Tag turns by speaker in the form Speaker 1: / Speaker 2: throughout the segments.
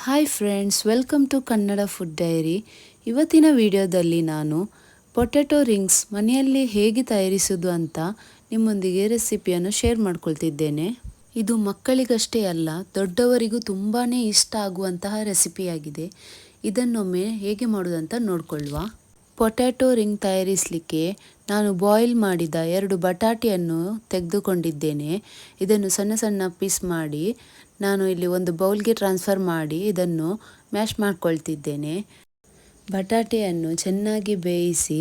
Speaker 1: Hi friends, welcome to Kannada food diary. ಇವತ್ತಿನ ವಿಡಿಯೋದಲ್ಲಿ ನಾನು ಪೊಟ್ಯಾಟೊ ರಿಂಗ್ಸ್ ಮನೆಯಲ್ಲಿ ಹೇಗೆ ತಯಾರಿಸುವುದು ಅಂತ ನಿಮ್ಮೊಂದಿಗೆ ರೆಸಿಪಿಯನ್ನು ಶೇರ್ ಮಾಡ್ಕೊಳ್ತಿದ್ದೇನೆ. ಇದು ಮಕ್ಕಳಿಗಷ್ಟೇ ಅಲ್ಲ, ದೊಡ್ಡವರಿಗೂ ತುಂಬಾ ಇಷ್ಟ ಆಗುವಂತಹ ರೆಸಿಪಿಯಾಗಿದೆ. ಇದನ್ನೊಮ್ಮೆ ಹೇಗೆ ಮಾಡೋದಂತ ನೋಡ್ಕೊಳ್ಳುವ. ಪೊಟ್ಯಾಟೊ ರಿಂಗ್ ತಯಾರಿಸಲಿಕ್ಕೆ ನಾನು ಬಾಯ್ಲ್ ಮಾಡಿದ 2 ಬಟಾಟೆಯನ್ನು ತೆಗೆದುಕೊಂಡಿದ್ದೇನೆ. ಇದನ್ನು ಸಣ್ಣ ಸಣ್ಣ ಪೀಸ್ ಮಾಡಿ ನಾನು ಇಲ್ಲಿ ಒಂದು ಬೌಲ್ಗೆ ಟ್ರಾನ್ಸ್ಫರ್ ಮಾಡಿ ಇದನ್ನು ಮ್ಯಾಶ್ ಮಾಡ್ಕೊಳ್ತಿದ್ದೇನೆ. ಬಟಾಟೆಯನ್ನು ಚೆನ್ನಾಗಿ ಬೇಯಿಸಿ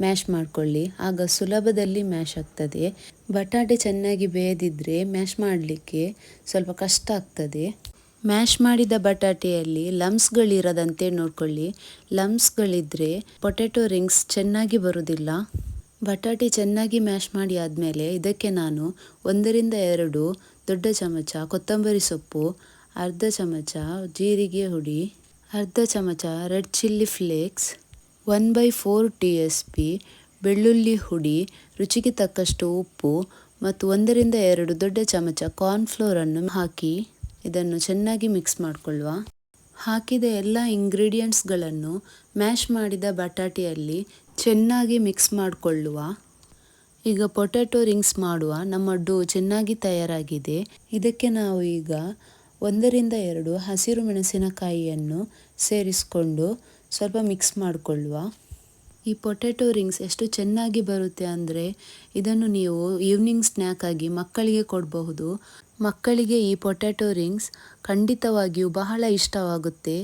Speaker 1: ಮ್ಯಾಶ್ ಮಾಡ್ಕೊಳ್ಳಿ, ಆಗ ಸುಲಭದಲ್ಲಿ ಮ್ಯಾಶ್ ಆಗ್ತದೆ. ಬಟಾಟೆ ಚೆನ್ನಾಗಿ ಬೇಯದಿದ್ದರೆ ಮ್ಯಾಶ್ ಮಾಡಲಿಕ್ಕೆ ಸ್ವಲ್ಪ ಕಷ್ಟ ಆಗ್ತದೆ. ಮ್ಯಾಶ್ ಮಾಡಿದ ಬಟಾಟೆಯಲ್ಲಿ ಲಮ್ಸ್ಗಳಿರದಂತೆ ನೋಡ್ಕೊಳ್ಳಿ. ಲಮ್ಸ್ಗಳಿದ್ದರೆ ಪೊಟ್ಯಾಟೊ ರಿಂಗ್ಸ್ ಚೆನ್ನಾಗಿ ಬರುವುದಿಲ್ಲ. ಬಟಾಟೆ ಚೆನ್ನಾಗಿ ಮ್ಯಾಶ್ ಮಾಡಿ ಆದಮೇಲೆ ಇದಕ್ಕೆ ನಾನು 1-2 ದೊಡ್ಡ ಚಮಚ ಕೊತ್ತಂಬರಿ ಸೊಪ್ಪು, ಅರ್ಧ ಚಮಚ ಜೀರಿಗೆ ಹುಡಿ, ಅರ್ಧ ಚಮಚ ರೆಡ್ ಚಿಲ್ಲಿ ಫ್ಲೇಕ್ಸ್, 1/4 TSP ಬೆಳ್ಳುಳ್ಳಿ ಹುಡಿ, ರುಚಿಗೆ ತಕ್ಕಷ್ಟು ಉಪ್ಪು ಮತ್ತು 1-2 ದೊಡ್ಡ ಚಮಚ ಕಾರ್ನ್ಫ್ಲೋರನ್ನು ಹಾಕಿ ಇದನ್ನು ಚೆನ್ನಾಗಿ ಮಿಕ್ಸ್ ಮಾಡಿಕೊಳ್ಳುವ. ಹಾಕಿದ ಎಲ್ಲ ಇಂಗ್ರೀಡಿಯೆಂಟ್ಸ್ಗಳನ್ನು ಮ್ಯಾಶ್ ಮಾಡಿದ ಬಟಾಟೆಯಲ್ಲಿ ಚೆನ್ನಾಗಿ ಮಿಕ್ಸ್ ಮಾಡಿಕೊಳ್ಳುವ. ಈಗ ಪೊಟ್ಯಾಟೊ ರಿಂಗ್ಸ್ ಮಾಡುವ ನಮ್ಮ ಡೋ ಚೆನ್ನಾಗಿ ತಯಾರಾಗಿದೆ. ಇದಕ್ಕೆ ನಾವು ಈಗ 1-2 ಹಸಿರು ಮೆಣಸಿನಕಾಯಿಯನ್ನು ಸೇರಿಸಿಕೊಂಡು ಸ್ವಲ್ಪ ಮಿಕ್ಸ್ ಮಾಡಿಕೊಳ್ಳುವ. ಈ ಪೊಟ್ಯಾಟೊ ರಿಂಗ್ಸ್ ಎಷ್ಟು ಚೆನ್ನಾಗಿ ಬರುತ್ತೆ ಅಂದರೆ ಇದನ್ನು ನೀವು ಈವ್ನಿಂಗ್ ಸ್ನ್ಯಾಕ್ ಆಗಿ ಮಕ್ಕಳಿಗೆ ಕೊಡಬಹುದು. ಮಕ್ಕಳಿಗೆ ಈ ಪೊಟ್ಯಾಟೊ ರಿಂಗ್ಸ್ ಖಂಡಿತವಾಗಿಯೂ ಬಹಳ ಇಷ್ಟವಾಗುತ್ತೆ.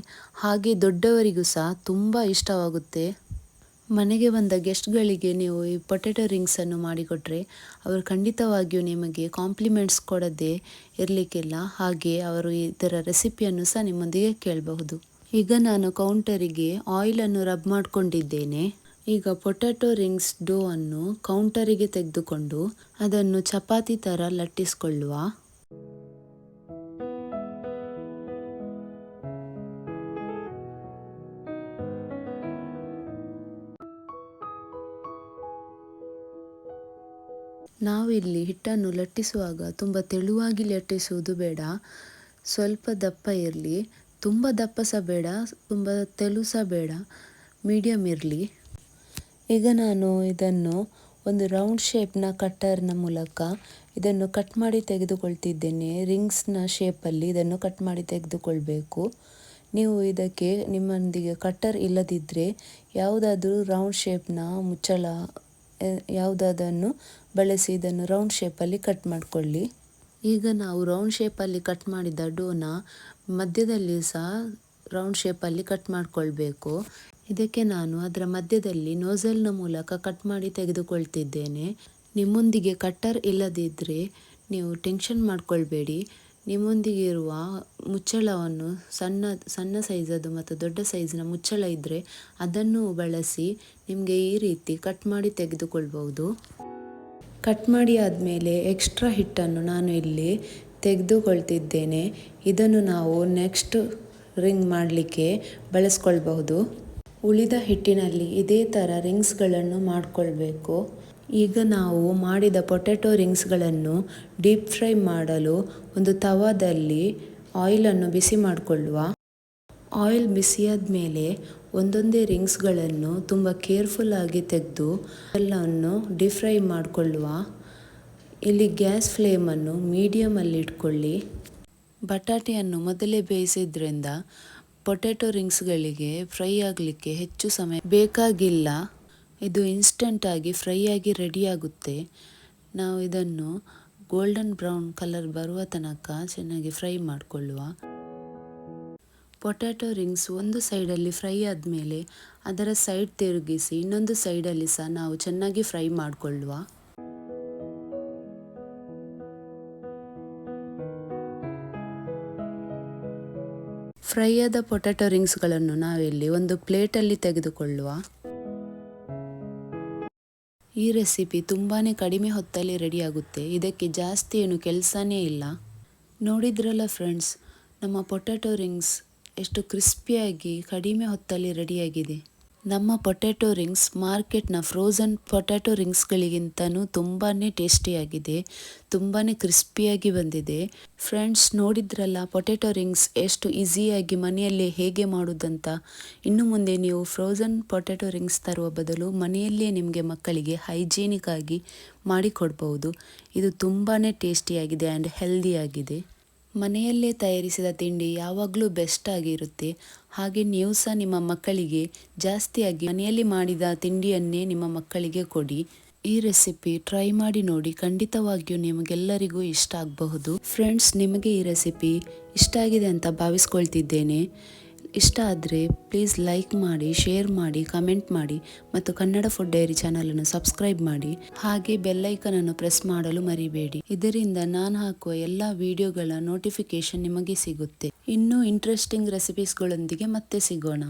Speaker 1: ಹಾಗೆ ದೊಡ್ಡವರಿಗೂ ಸಹ ತುಂಬ ಇಷ್ಟವಾಗುತ್ತೆ. ಮನೆಗೆ ಬಂದ ಗೆಸ್ಟ್ಗಳಿಗೆ ನೀವು ಈ ಪೊಟ್ಯಾಟೊ ರಿಂಗ್ಸನ್ನು ಮಾಡಿಕೊಟ್ರೆ ಅವರು ಖಂಡಿತವಾಗಿಯೂ ನಿಮಗೆ ಕಾಂಪ್ಲಿಮೆಂಟ್ಸ್ ಕೊಡದೆ ಇರಲಿಕ್ಕಿಲ್ಲ. ಹಾಗೆ ಅವರು ಇದರ ರೆಸಿಪಿಯನ್ನು ಸಹ ನಿಮ್ಮೊಂದಿಗೆ ಕೇಳಬಹುದು. ಈಗ ನಾನು ಕೌಂಟರಿಗೆ ಆಯಿಲನ್ನು ರಬ್ ಮಾಡಿಕೊಂಡಿದ್ದೇನೆ. ಈಗ ಪೊಟ್ಯಾಟೊ ರಿಂಗ್ಸ್ ಡೋ ಅನ್ನು ಕೌಂಟರಿಗೆ ತೆಗೆದುಕೊಂಡು ಅದನ್ನು ಚಪಾತಿ ಥರ ಲಟ್ಟಿಸಿಕೊಳ್ಳುವ. ನಾವಿಲ್ಲಿ ಹಿಟ್ಟನ್ನು ಲಟ್ಟಿಸುವಾಗ ತುಂಬ ತೆಳುವಾಗಿ ಲಟ್ಟಿಸುವುದು ಬೇಡ. ಸ್ವಲ್ಪ ದಪ್ಪ ಇರಲಿ, ತುಂಬ ದಪ್ಪ ಸಹ ಬೇಡ, ತುಂಬ ತೆಳು ಸಹ ಬೇಡ, ಮೀಡಿಯಮ್ ಇರಲಿ. ಈಗ ನಾನು ಇದನ್ನು ಒಂದು ರೌಂಡ್ ಶೇಪ್ನ ಕಟ್ಟರ್ನ ಮೂಲಕ ಇದನ್ನು ಕಟ್ ಮಾಡಿ ತೆಗೆದುಕೊಳ್ತಿದ್ದೇನೆ. ರಿಂಗ್ಸ್ನ ಶೇಪಲ್ಲಿ ಇದನ್ನು ಕಟ್ ಮಾಡಿ ತೆಗೆದುಕೊಳ್ಬೇಕು. ನೀವು ಇದಕ್ಕೆ ನಿಮ್ಮೊಂದಿಗೆ ಕಟ್ಟರ್ ಇಲ್ಲದಿದ್ದರೆ ಯಾವುದಾದ್ರೂ ರೌಂಡ್ ಶೇಪ್ನ ಮುಚ್ಚಳ ಯಾವುದಾದನ್ನು ಬಳಸಿ ಇದನ್ನು ರೌಂಡ್ ಶೇಪಲ್ಲಿ ಕಟ್ ಮಾಡಿಕೊಳ್ಳಿ. ಈಗ ನಾವು ರೌಂಡ್ ಶೇಪಲ್ಲಿ ಕಟ್ ಮಾಡಿದ ಡೋನ ಮಧ್ಯದಲ್ಲಿ ಸಹ ರೌಂಡ್ ಶೇಪಲ್ಲಿ ಕಟ್ ಮಾಡಿಕೊಳ್ಬೇಕು. ಇದಕ್ಕೆ ನಾನು ಅದರ ಮಧ್ಯದಲ್ಲಿ ನೋಝಲ್ನ ಮೂಲಕ ಕಟ್ ಮಾಡಿ ತೆಗೆದುಕೊಳ್ತಿದ್ದೇನೆ. ನಿಮ್ಮೊಂದಿಗೆ ಕಟ್ಟರ್ ಇಲ್ಲದಿದ್ದರೆ ನೀವು ಟೆನ್ಷನ್ ಮಾಡಿಕೊಳ್ಬೇಡಿ. ನಿಮ್ಮೊಂದಿಗೆ ಇರುವ ಮುಚ್ಚಳವನ್ನು ಸಣ್ಣ ಸೈಜದು ಮತ್ತು ದೊಡ್ಡ ಸೈಜಿನ ಮುಚ್ಚಳ ಇದ್ದರೆ ಅದನ್ನು ಬಳಸಿ ನಿಮಗೆ ಈ ರೀತಿ ಕಟ್ ಮಾಡಿ ತೆಗೆದುಕೊಳ್ಬಹುದು. ಕಟ್ ಮಾಡಿ ಆದಮೇಲೆ ಎಕ್ಸ್ಟ್ರಾ ಹಿಟ್ಟನ್ನು ನಾನು ಇಲ್ಲಿ ತೆಗೆದುಕೊಳ್ತಿದ್ದೇನೆ. ಇದನ್ನು ನಾವು ನೆಕ್ಸ್ಟ್ ರಿಂಗ್ ಮಾಡಲಿಕ್ಕೆ ಬಳಸ್ಕೊಳ್ಬಹುದು. ಉಳಿದ ಹಿಟ್ಟಿನಲ್ಲಿ ಇದೇ ಥರ ರಿಂಗ್ಸ್ಗಳನ್ನು ಮಾಡಿಕೊಳ್ಬೇಕು. ಈಗ ನಾವು ಮಾಡಿದ ಪೊಟ್ಯಾಟೊ ರಿಂಗ್ಸ್ಗಳನ್ನು ಡೀಪ್ ಫ್ರೈ ಮಾಡಲು ಒಂದು ತವಾದಲ್ಲಿ ಆಯಿಲನ್ನು ಬಿಸಿ ಮಾಡಿಕೊಳ್ಳುವ. ಆಯಿಲ್ ಬಿಸಿಯಾದ ಮೇಲೆ ಒಂದೊಂದೇ ರಿಂಗ್ಸ್ಗಳನ್ನು ತುಂಬ ಕೇರ್ಫುಲ್ಲಾಗಿ ತೆಗೆದು ಎಲ್ಲವನ್ನು ಡೀಪ್ ಫ್ರೈ ಮಾಡಿಕೊಳ್ಳುವ. ಇಲ್ಲಿ ಗ್ಯಾಸ್ ಫ್ಲೇಮನ್ನು ಮೀಡಿಯಮಲ್ಲಿ ಇಟ್ಕೊಳ್ಳಿ. ಬಟಾಟೆಯನ್ನು ಮೊದಲೇ ಬೇಯಿಸಿದ್ರಿಂದ ಪೊಟ್ಯಾಟೊ ರಿಂಗ್ಸ್ಗಳಿಗೆ ಫ್ರೈ ಆಗಲಿಕ್ಕೆ ಹೆಚ್ಚು ಸಮಯ ಬೇಕಾಗಿಲ್ಲ. ಇದು ಇನ್ಸ್ಟಂಟಾಗಿ ಫ್ರೈ ಆಗಿ ರೆಡಿಯಾಗುತ್ತೆ. ನಾವು ಇದನ್ನು ಗೋಲ್ಡನ್ ಬ್ರೌನ್ ಕಲರ್ ಬರುವ ತನಕ ಚೆನ್ನಾಗಿ ಫ್ರೈ ಮಾಡಿಕೊಳ್ಳುವ. ಪೊಟ್ಯಾಟೊ ರಿಂಗ್ಸ್ ಒಂದು ಸೈಡಲ್ಲಿ ಫ್ರೈ ಆದಮೇಲೆ ಅದರ ಸೈಡ್ ತಿರುಗಿಸಿ ಇನ್ನೊಂದು ಸೈಡಲ್ಲಿ ಸಹ ನಾವು ಚೆನ್ನಾಗಿ ಫ್ರೈ ಮಾಡಿಕೊಳ್ಳುವ. ಫ್ರೈ ಆದ ಪೊಟ್ಯಾಟೊ ರಿಂಗ್ಸ್ಗಳನ್ನು ನಾವಿಲ್ಲಿ ಒಂದು ಪ್ಲೇಟಲ್ಲಿ ತೆಗೆದುಕೊಳ್ಳುವ. ಈ ರೆಸಿಪಿ ತುಂಬಾ ಕಡಿಮೆ ಹೊತ್ತಲ್ಲಿ ರೆಡಿಯಾಗುತ್ತೆ. ಇದಕ್ಕೆ ಜಾಸ್ತಿ ಏನು ಕೆಲಸನೇ ಇಲ್ಲ. ನೋಡಿದ್ರಲ್ಲ ಫ್ರೆಂಡ್ಸ್, ನಮ್ಮ ಪೊಟ್ಯಾಟೊ ರಿಂಗ್ಸ್ ಎಷ್ಟು ಕ್ರಿಸ್ಪಿಯಾಗಿ ಕಡಿಮೆ ಹೊತ್ತಲ್ಲಿ ರೆಡಿಯಾಗಿದೆ. ನಮ್ಮ ಪೊಟ್ಯಾಟೊ ರಿಂಗ್ಸ್ ಮಾರ್ಕೆಟ್ನ ಫ್ರೋಝನ್ ಪೊಟ್ಯಾಟೊ ರಿಂಗ್ಸ್ಗಳಿಗಿಂತನೂ ತುಂಬಾ ಟೇಸ್ಟಿಯಾಗಿದೆ, ತುಂಬಾ ಕ್ರಿಸ್ಪಿಯಾಗಿ ಬಂದಿದೆ. ಫ್ರೆಂಡ್ಸ್, ನೋಡಿದ್ರಲ್ಲ ಪೊಟ್ಯಾಟೊ ರಿಂಗ್ಸ್ ಎಷ್ಟು ಈಸಿಯಾಗಿ ಮನೆಯಲ್ಲೇ ಹೇಗೆ ಮಾಡೋದಂತ. ಇನ್ನು ಮುಂದೆ ನೀವು ಫ್ರೋಝನ್ ಪೊಟ್ಯಾಟೊ ರಿಂಗ್ಸ್ ತರುವ ಬದಲು ಮನೆಯಲ್ಲೇ ನಿಮಗೆ ಮಕ್ಕಳಿಗೆ ಹೈಜೀನಿಕ್ ಆಗಿ ಮಾಡಿಕೊಡ್ಬೋದು. ಇದು ತುಂಬಾ ಟೇಸ್ಟಿಯಾಗಿದೆ ಆ್ಯಂಡ್ ಹೆಲ್ದಿಯಾಗಿದೆ. ಮನೆಯಲ್ಲೇ ತಯಾರಿಸಿದ ತಿಂಡಿ ಯಾವಾಗಲೂ ಬೆಸ್ಟ್ ಆಗಿರುತ್ತೆ. ಹಾಗೆ ನೀವು ಸಹ ನಿಮ್ಮ ಮಕ್ಕಳಿಗೆ ಜಾಸ್ತಿಯಾಗಿ ಮನೆಯಲ್ಲಿ ಮಾಡಿದ ತಿಂಡಿಯನ್ನೇ ನಿಮ್ಮ ಮಕ್ಕಳಿಗೆ ಕೊಡಿ. ಈ ರೆಸಿಪಿ ಟ್ರೈ ಮಾಡಿ ನೋಡಿ, ಖಂಡಿತವಾಗಿಯೂ ನಿಮಗೆಲ್ಲರಿಗೂ ಇಷ್ಟ ಆಗಬಹುದು. ಫ್ರೆಂಡ್ಸ್, ನಿಮಗೆ ಈ ರೆಸಿಪಿ ಇಷ್ಟ ಆಗಿದೆ ಅಂತ ಭಾವಿಸ್ಕೊಳ್ತಿದ್ದೇನೆ. ಇಷ್ಟ ಆದರೆ ಪ್ಲೀಸ್ ಲೈಕ್ ಮಾಡಿ, ಶೇರ್ ಮಾಡಿ, ಕಮೆಂಟ್ ಮಾಡಿ ಮತ್ತು ಕನ್ನಡ ಫುಡ್ ಡೈರಿ ಚಾನಲನ್ನು ಸಬ್ಸ್ಕ್ರೈಬ್ ಮಾಡಿ. ಹಾಗೆ ಬೆಲ್ಲೈಕನನ್ನು ಪ್ರೆಸ್ ಮಾಡಲು ಮರಿಬೇಡಿ. ಇದರಿಂದ ನಾನು ಹಾಕುವ ಎಲ್ಲ ವಿಡಿಯೋಗಳ ನೋಟಿಫಿಕೇಶನ್ ನಿಮಗೆ ಸಿಗುತ್ತೆ. ಇನ್ನೂ ಇಂಟ್ರೆಸ್ಟಿಂಗ್ ರೆಸಿಪೀಸ್ಗಳೊಂದಿಗೆ ಮತ್ತೆ ಸಿಗೋಣ.